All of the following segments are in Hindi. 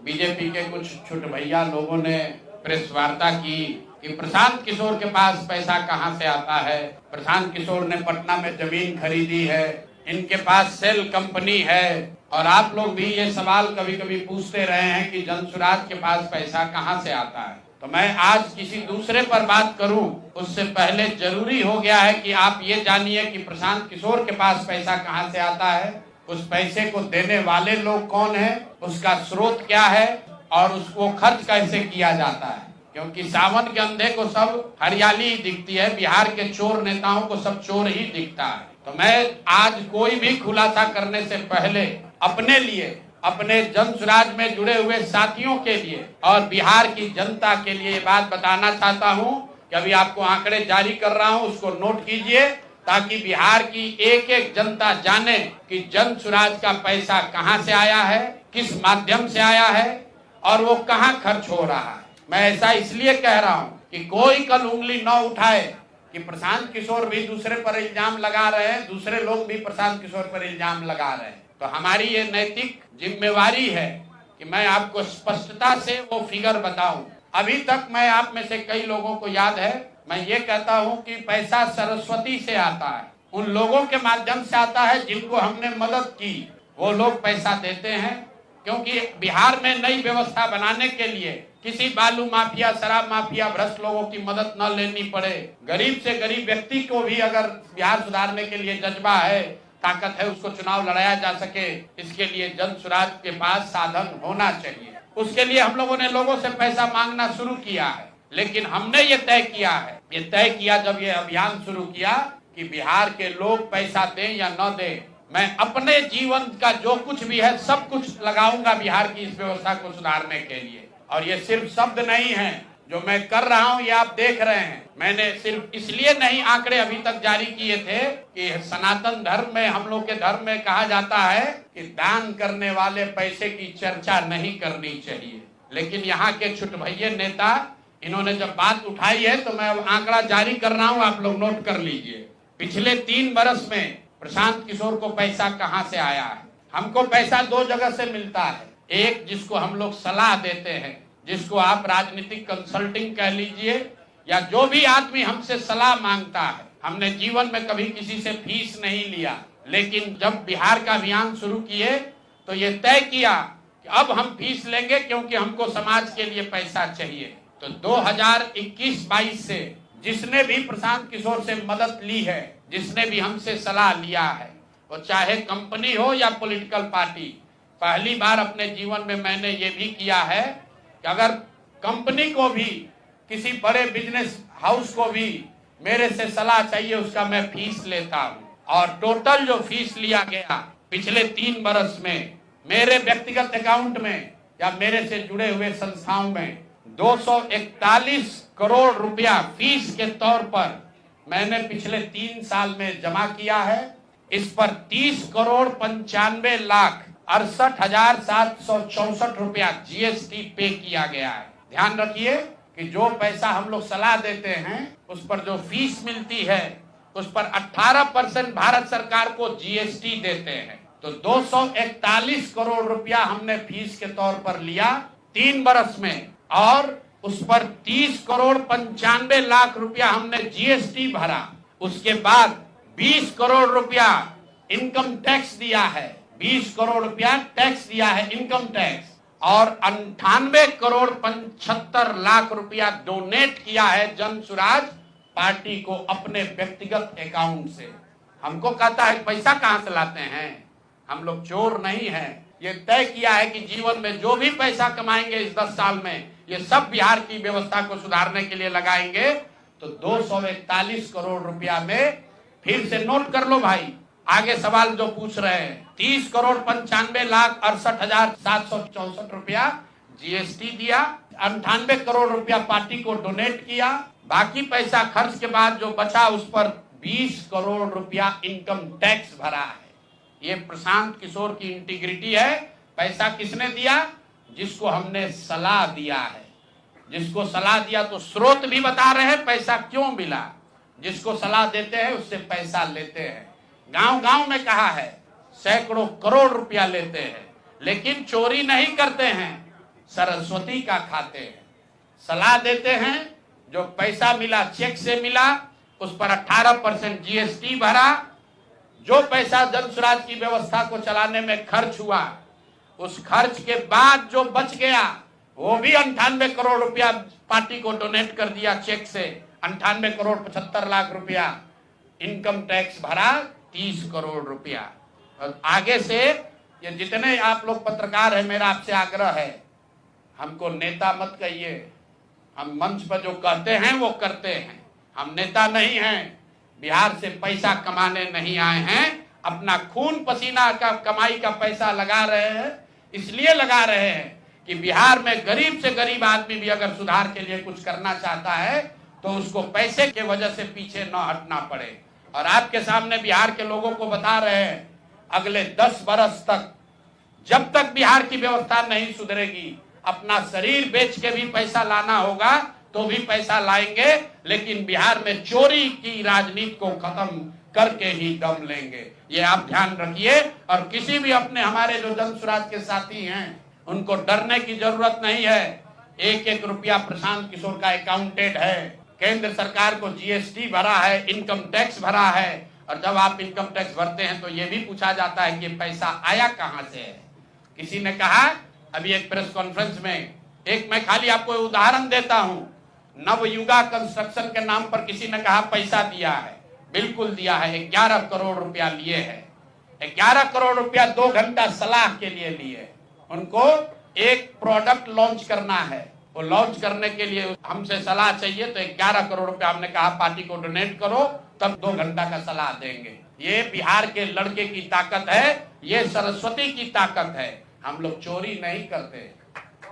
बीजेपी के कुछ छोटे भैया लोगों ने प्रेस वार्ता की कि प्रशांत किशोर के पास पैसा कहां से आता है। प्रशांत किशोर ने पटना में जमीन खरीदी है, इनके पास सेल कंपनी है। और आप लोग भी ये सवाल कभी कभी पूछते रहे हैं कि जनसुराज के पास पैसा कहां से आता है। तो मैं आज किसी दूसरे पर बात करूं उससे पहले जरूरी हो गया है कि आप ये जानिए कि प्रशांत किशोर के पास पैसा कहां से आता है, उस पैसे को देने वाले लोग कौन है, उसका स्रोत क्या है और उसको खर्च कैसे किया जाता है। क्योंकि सावन के अंधे को सब हरियाली ही दिखती है, बिहार के चोर नेताओं को सब चोर ही दिखता है। तो मैं आज कोई भी खुलासा करने से पहले अपने लिए, अपने जनसुराज में जुड़े हुए साथियों के लिए और बिहार की जनता के लिए ये बात बताना चाहता हूं कि अभी आपको आंकड़े जारी कर रहा हूं, उसको नोट कीजिए ताकि बिहार की एक एक जनता जाने कि जनसुराज का पैसा कहां से आया है, किस माध्यम से आया है और वो कहां खर्च हो रहा है। मैं ऐसा इसलिए कह रहा हूं कि कोई कल उंगली न उठाए कि प्रशांत किशोर भी दूसरे पर इल्जाम लगा रहे हैं, दूसरे लोग भी प्रशांत किशोर पर इल्जाम लगा रहे हैं। तो हमारी ये नैतिक जिम्मेवारी है कि मैं आपको स्पष्टता से वो फिगर बताऊं। अभी तक मैं आप में से कई लोगों को याद है, मैं ये कहता हूं कि पैसा सरस्वती से आता है, उन लोगों के माध्यम से आता है जिनको हमने मदद की, वो लोग पैसा देते हैं। क्योंकि बिहार में नई व्यवस्था बनाने के लिए किसी बालू माफिया, शराब माफिया, भ्रष्ट लोगों की मदद न लेनी पड़े, गरीब से गरीब व्यक्ति को भी अगर बिहार सुधारने के लिए जज्बा है, ताकत है, उसको चुनाव लड़ाया जा सके, इसके लिए जनसुराज के पास साधन होना चाहिए। उसके लिए हम लोगों ने लोगों से पैसा मांगना शुरू किया है, लेकिन हमने ये तय किया जब ये अभियान शुरू किया कि बिहार के लोग पैसा दें या न दें, मैं अपने जीवन का जो कुछ भी है सब कुछ लगाऊंगा बिहार की इस व्यवस्था को सुधारने के लिए। और ये सिर्फ शब्द नहीं है जो मैं कर रहा हूं, ये आप देख रहे हैं। मैंने सिर्फ इसलिए नहीं आंकड़े अभी तक जारी किए थे कि सनातन धर्म में, हम लोग के धर्म में कहा जाता है कि दान करने वाले पैसे की चर्चा नहीं करनी चाहिए। लेकिन यहाँ के छुटभैये नेता, इन्होंने जब बात उठाई है तो मैं अब आंकड़ा जारी कर रहा हूँ, आप लोग नोट कर लीजिए। पिछले 3 वर्ष में प्रशांत किशोर को पैसा कहां से आया है। हमको पैसा 2 जगह से मिलता है। एक, जिसको हम लोग सलाह देते हैं, जिसको आप राजनीतिक कंसल्टिंग कह लीजिए, या जो भी आदमी हमसे सलाह मांगता है। हमने जीवन में कभी किसी से फीस नहीं लिया, लेकिन जब बिहार का अभियान शुरू किए तो ये तय किया कि अब हम फीस लेंगे क्योंकि हमको समाज के लिए पैसा चाहिए। तो 2021-22 से जिसने भी प्रशांत किशोर से मदद ली है, जिसने भी हमसे सलाह लिया है, वो चाहे कंपनी हो या पॉलिटिकल पार्टी, पहली बार अपने जीवन में मैंने ये भी किया है कि अगर कंपनी को भी, किसी बड़े बिजनेस हाउस को भी मेरे से सलाह चाहिए, उसका मैं फीस लेता हूँ। और टोटल जो फीस लिया गया पिछले 3 वर्ष में मेरे व्यक्तिगत अकाउंट में या मेरे से जुड़े हुए संस्थाओं में 241 करोड़ रुपया फीस के तौर पर मैंने पिछले 3 साल में जमा किया है। इस पर 30 करोड़ 95 लाख 68,764 रुपया जीएसटी पे किया गया है। ध्यान रखिए कि जो पैसा हम लोग सलाह देते हैं, उस पर जो फीस मिलती है, उस पर 18% भारत सरकार को जीएसटी देते हैं। तो 241 करोड़ रुपया हमने फीस के तौर पर लिया 3 वर्ष में, और उस पर 30 करोड़ 95 लाख रुपया हमने जीएसटी भरा। उसके बाद 20 करोड़ रुपया इनकम टैक्स दिया है, 20 करोड़ रुपया टैक्स दिया है, इनकम टैक्स, और 98 करोड़ 75 लाख रुपया डोनेट किया है जनसुराज पार्टी को अपने व्यक्तिगत अकाउंट से। हमको कहता है पैसा कहां से लाते हैं, हम लोग चोर नहीं हैं। ये तय किया है कि जीवन में जो भी पैसा कमाएंगे इस 10 साल में, ये सब बिहार की व्यवस्था को सुधारने के लिए लगाएंगे। तो 241 करोड़ रुपया में, फिर से नोट कर लो भाई, आगे सवाल जो पूछ रहे हैं, 30 करोड़ 95 लाख 68,764 रुपया जीएसटी दिया, 98 करोड़ रुपया पार्टी को डोनेट किया, बाकी पैसा खर्च के बाद जो बचा उस पर 20 करोड़ रुपया इनकम टैक्स भरा है। ये प्रशांत किशोर की इंटीग्रिटी है। पैसा किसने दिया? जिसको हमने सलाह दिया है। जिसको सलाह दिया तो स्रोत भी बता रहे हैं पैसा क्यों मिला। जिसको सलाह देते हैं उससे पैसा लेते हैं। गांव गांव में कहा है, सैकड़ों करोड़ रुपया लेते हैं, लेकिन चोरी नहीं करते हैं। सरस्वती का खाते हैं, सलाह देते हैं। जो पैसा मिला चेक से मिला, उस पर 18% जीएसटी भरा। जो पैसा जन स्वराज की व्यवस्था को चलाने में खर्च हुआ, उस खर्च के बाद जो बच गया वो भी 98 करोड़ रुपया पार्टी को डोनेट कर दिया चेक से। 98 करोड़ 75 लाख रुपया। इनकम टैक्स भरा 30 करोड़ रुपया। और आगे से ये जितने आप लोग पत्रकार हैं, मेरा आपसे आग्रह है, हमको नेता मत कहिए। हम मंच पर जो कहते हैं वो करते हैं। हम नेता नहीं हैं, बिहार से पैसा कमाने नहीं आए हैं। अपना खून पसीना का कमाई का पैसा लगा रहे हैं। इसलिए लगा रहे हैं कि बिहार में गरीब से गरीब आदमी भी अगर सुधार के लिए कुछ करना चाहता है तो उसको पैसे के वजह से पीछे न हटना पड़े। और आपके सामने बिहार के लोगों को बता रहे हैं, अगले 10 बरस तक जब तक बिहार की व्यवस्था नहीं सुधरेगी, अपना शरीर बेच के भी पैसा लाना होगा तो भी पैसा लाएंगे, लेकिन बिहार में चोरी की राजनीति को खत्म करके ही दम लेंगे। ये आप ध्यान रखिए। और किसी भी अपने हमारे जो जन स्वराज के साथी हैं, उनको डरने की जरूरत नहीं है। 1-1 रुपया प्रशांत किशोर का अकाउंटेड है। केंद्र सरकार को जीएसटी भरा है, इनकम टैक्स भरा है। और जब आप इनकम टैक्स भरते हैं तो ये भी पूछा जाता है कि पैसा आया कहां से है। किसी ने कहा अभी एक प्रेस कॉन्फ्रेंस में, एक मैं खाली आपको उदाहरण देता हूं, नवयुगा कंस्ट्रक्शन के नाम पर किसी ने कहा पैसा दिया है। बिल्कुल दिया है। 11 करोड़ रुपया लिए है। 11 करोड़ रुपया 2 घंटा सलाह के लिए लिए। उनको एक प्रोडक्ट लॉन्च करना है, वो लॉन्च करने के लिए हमसे सलाह चाहिए, तो 11 करोड़ रुपया हमने कहा पार्टी को डोनेट करो, तब 2 घंटा का सलाह देंगे। ये बिहार के लड़के की ताकत है, ये सरस्वती की ताकत है। हम लोग चोरी नहीं करते,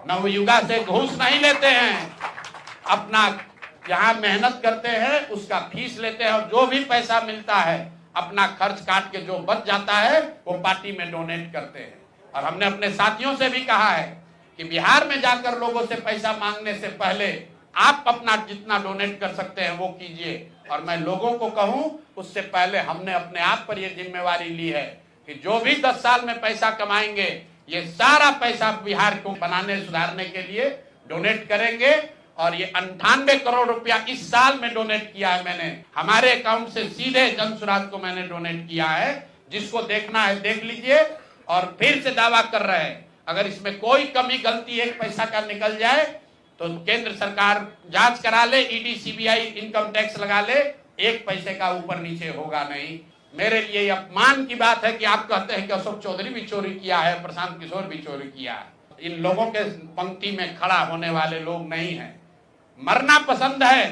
नवयुगा से घूस नहीं लेते हैं, अपना यहाँ मेहनत करते हैं, उसका फीस लेते हैं, और जो भी पैसा मिलता है अपना खर्च काट के जो बच जाता है वो पार्टी में डोनेट करते हैं। और हमने अपने साथियों से भी कहा है कि बिहार में जाकर लोगों से पैसा मांगने से पहले आप अपना जितना डोनेट कर सकते हैं वो कीजिए। और मैं लोगों को कहूं, उससे पहले हमने अपने आप पर यह जिम्मेवारी ली है कि जो भी 10 साल में पैसा कमाएंगे, ये सारा पैसा बिहार को बनाने सुधारने के लिए डोनेट करेंगे। और ये 98 करोड़ रुपया इस साल में डोनेट किया है मैंने, हमारे अकाउंट से सीधे जन स्वराज को मैंने डोनेट किया है। जिसको देखना है देख लीजिए। और फिर से दावा कर रहे हैं, अगर इसमें कोई कमी गलती 1 पैसा का निकल जाए तो केंद्र सरकार जांच करा ले, ईडी सीबीआई इनकम टैक्स लगा ले, 1 पैसे का ऊपर नीचे होगा नहीं। मेरे लिए अपमान की बात है कि आप कहते हैं कि अशोक चौधरी भी चोरी किया है, प्रशांत किशोर भी चोरी किया है। इन लोगों के पंक्ति में खड़ा होने वाले लोग नहीं हैं। मरना पसंद है,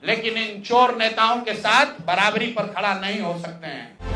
लेकिन इन चोर नेताओं के साथ बराबरी पर खड़ा नहीं हो सकते हैं।